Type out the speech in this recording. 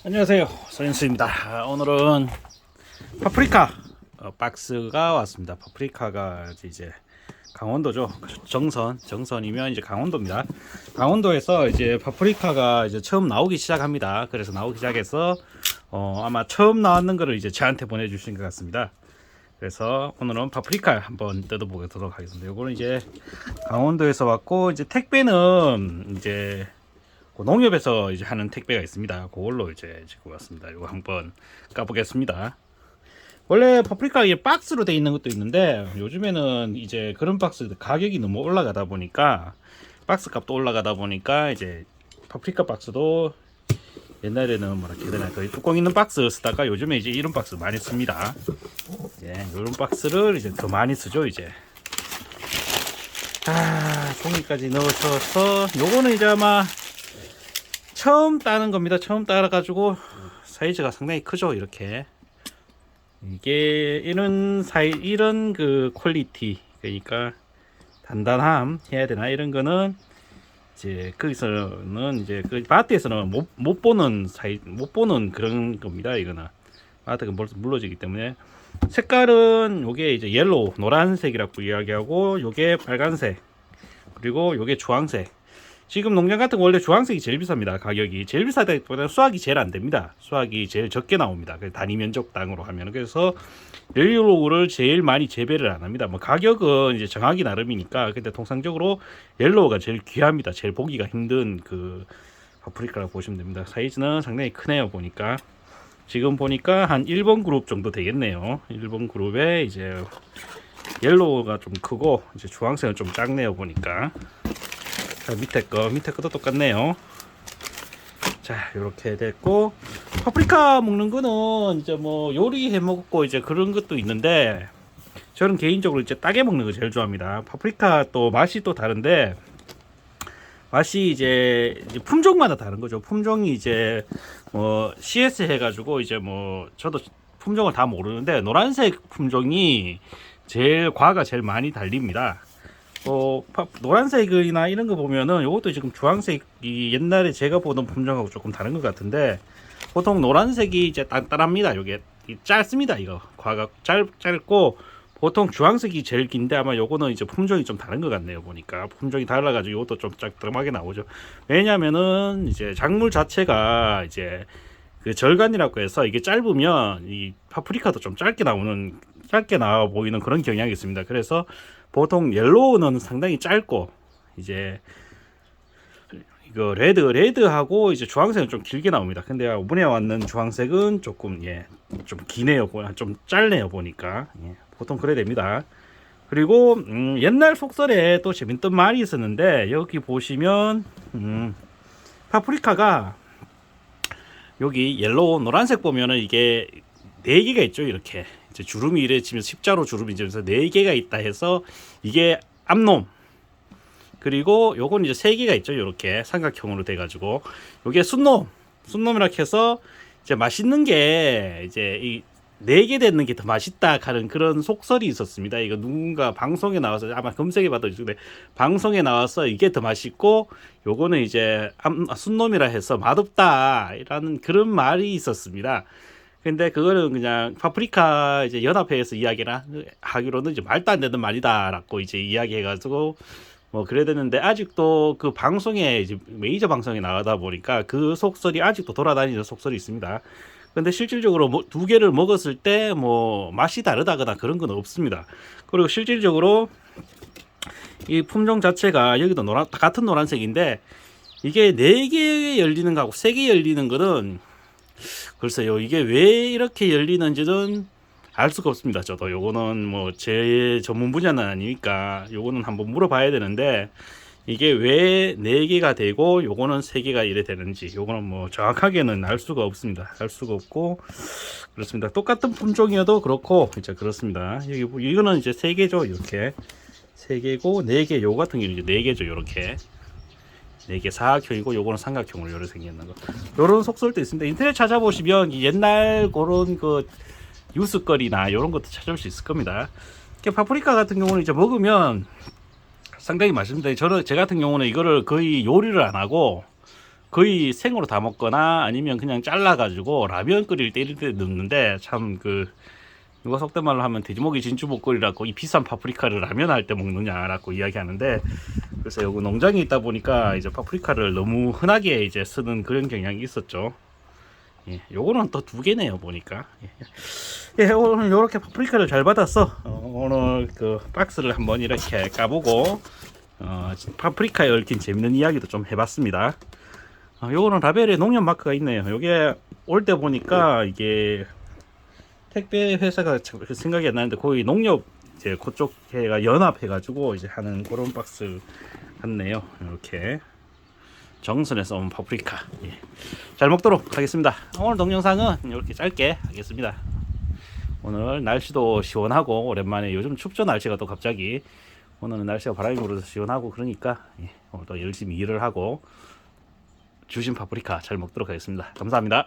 안녕하세요, 서인수입니다. 오늘은 파프리카 박스가 왔습니다. 파프리카가 이제 강원도죠. 정선이면 이제 강원도입니다. 강원도에서 이제 파프리카가 이제 처음 나오기 시작합니다. 그래서 나오기 시작해서 아마 처음 나왔는 거를 이제 저한테 보내주신 것 같습니다. 그래서 오늘은 파프리카 한번 뜯어보도록 하겠습니다. 요거는 이제 강원도에서 왔고, 이제 택배는 이제 농협에서 이제 하는 택배가 있습니다. 그걸로 이제 지고 왔습니다. 이거 한번 까보겠습니다. 원래 파프리카 이 박스로 돼 있는 것도 있는데, 요즘에는 이제 그런 박스 가격이 너무 올라가다 보니까, 박스 값도 올라가다 보니까 이제 파프리카 박스도 옛날에는 뭐라 해야 되나, 거의 뚜껑 있는 박스 쓰다가 요즘에 이제 이런 박스 많이 씁니다. 예, 이런 박스를 이제 더 많이 쓰죠. 이제 종이까지 넣으셔서, 요거는 이제 아마 처음 따는 겁니다. 처음 따라가지고 사이즈가 상당히 크죠. 이렇게 이게 이런 그 퀄리티, 그러니까 단단함 해야 되나, 이런 거는 이제 거기서는 이제 그 마트에서는 못 보는 그런 겁니다. 이거는 마트가 물러지기 때문에. 색깔은 요게 이제 옐로우, 노란색이라고 이야기하고, 요게 빨간색, 그리고 요게 주황색. 지금 농장 같은 거 원래 주황색이 제일 비쌉니다. 가격이 제일 비싸다기보다는 수확이 제일 안 됩니다. 수확이 제일 적게 나옵니다. 단위 면적당으로 하면. 그래서 옐로우를 제일 많이 재배를 안 합니다. 뭐 가격은 이제 정하기 나름이니까. 근데 통상적으로 옐로우가 제일 귀합니다. 제일 보기가 힘든 그 파프리카라고 보시면 됩니다. 사이즈는 상당히 크네요. 보니까 지금 보니까 한 1번 그룹 정도 되겠네요. 1번 그룹에 이제 옐로우가 좀 크고, 이제 주황색은 좀 작네요. 보니까. 자, 밑에 거도 똑같네요. 자, 이렇게 됐고, 파프리카 먹는 거는 이제 뭐 요리해 먹고 이제 그런 것도 있는데, 저는 개인적으로 이제 따게 먹는 거 제일 좋아합니다. 파프리카 또 맛이 또 다른데, 맛이 이제 품종마다 다른 거죠. 품종이 이제 뭐 CS 해가지고, 이제 뭐 저도 품종을 다 모르는데, 노란색 품종이 제일 과가 제일 많이 달립니다. 노란색이나 이런 거 보면은, 요것도 지금 주황색이 옛날에 제가 보던 품종하고 조금 다른 것 같은데, 보통 노란색이 이제 단단합니다. 요게 짧습니다. 이거 과가 짧고, 보통 주황색이 제일 긴데, 아마 요거는 이제 품종이 좀 다른 것 같네요. 보니까 품종이 달라가지고 요것도 좀 짝름하게 나오죠. 왜냐면은 이제 작물 자체가 이제 그 절간이라고 해서, 이게 짧으면 이 파프리카도 좀 짧게 나와 보이는 그런 경향이 있습니다. 그래서 보통 옐로우는 상당히 짧고, 이제 이거 레드하고 이제 주황색은 좀 길게 나옵니다. 근데 이번에 왔는 주황색은 조금 좀 기네요. 좀 짧네요. 보니까 보통 그래 됩니다. 그리고 옛날 속설에 또 재밌던 말이 있었는데, 여기 보시면 파프리카가 여기 옐로우 노란색 보면은 이게 4개가 있죠. 이렇게 이제 주름이 이래지면 십자로 주름이 이면서 4개가 있다 해서, 이게 앞놈, 그리고 요건 이제 3개가 있죠. 이렇게 삼각형으로 돼 가지고, 요게 순놈이라 해서 이제 맛있는 게 이제 이 4개 되는 게 더 맛있다 하는 그런 속설이 있었습니다. 이거 누군가 방송에 나와서, 아마 검색해 봐도 있는데, 방송에 나와서 이게 더 맛있고 요거는 이제 순놈이라 해서 맛없다 라는 그런 말이 있었습니다. 근데 그거는 그냥 파프리카 이제 연합회에서 이야기나 하기로는 이제 말도 안 되는 말이다라고 이제 이야기해가지고 뭐 그래야 되는데, 아직도 그 방송에 이제 메이저 방송에 나가다 보니까 그 속설이 아직도 돌아다니는 속설이 있습니다. 근데 실질적으로 뭐 2개를 먹었을 때 뭐 맛이 다르다거나 그런 건 없습니다. 그리고 실질적으로 이 품종 자체가 여기도 같은 노란색인데, 이게 4개 열리는 거하고 3개 열리는 거는, 글쎄요, 이게 왜 이렇게 열리는지는 알 수가 없습니다. 저도 요거는 뭐 제 전문 분야는 아니니까 요거는 한번 물어봐야 되는데, 이게 왜 4개가 되고 요거는 3개가 이래 되는지, 요거는 뭐 정확하게는 알 수가 없습니다. 알 수가 없고 그렇습니다. 똑같은 품종이어도 그렇고 이제 그렇습니다. 이거는 이제 3개죠. 이렇게 3개고, 4개, 요거 같은 경우는 이제 4개죠. 요렇게 4개 사각형이고, 요거는 삼각형으로 이렇게 생겼는 거. 요런 속설도 있습니다. 인터넷 찾아보시면 옛날 그런 그 뉴스거리나 요런 것도 찾을 수 있을 겁니다. 파프리카 같은 경우는 이제 먹으면 상당히 맛있습니다. 제 같은 경우는 이거를 거의 요리를 안 하고 거의 생으로 다 먹거나 아니면 그냥 잘라가지고 라면 끓일 때 이럴 때 넣는데 참 누가 속된 말로 하면 돼지고기 진주 목걸이라고 이 비싼 파프리카를 라면 할 때 먹느냐라고 이야기하는데, 그래서 요거 농장에 있다 보니까 이제 파프리카를 너무 흔하게 이제 쓰는 그런 경향이 있었죠. 예, 요거는 또 2개네요 보니까. 예, 오늘 요렇게 파프리카를 잘 받았어. 오늘 그 박스를 한번 이렇게 까보고 파프리카에 얽힌 재밌는 이야기도 좀 해봤습니다. 요거는 라벨에 농협 마크가 있네요. 요게 올 때 보니까 이게 택배 회사가 생각이 안 나는데 거의 농협 이제 그쪽 해가 연합해가지고 이제 하는 그런 박스 같네요. 이렇게 정선에서 온 파프리카, 예. 잘 먹도록 하겠습니다. 오늘 동영상은 이렇게 짧게 하겠습니다. 오늘 날씨도 시원하고 오랜만에, 요즘 춥죠 날씨가 또 갑자기. 오늘은 날씨가 바람이 불어서 시원하고 그러니까 오늘도 열심히 일을 하고 주신 파프리카 잘 먹도록 하겠습니다. 감사합니다.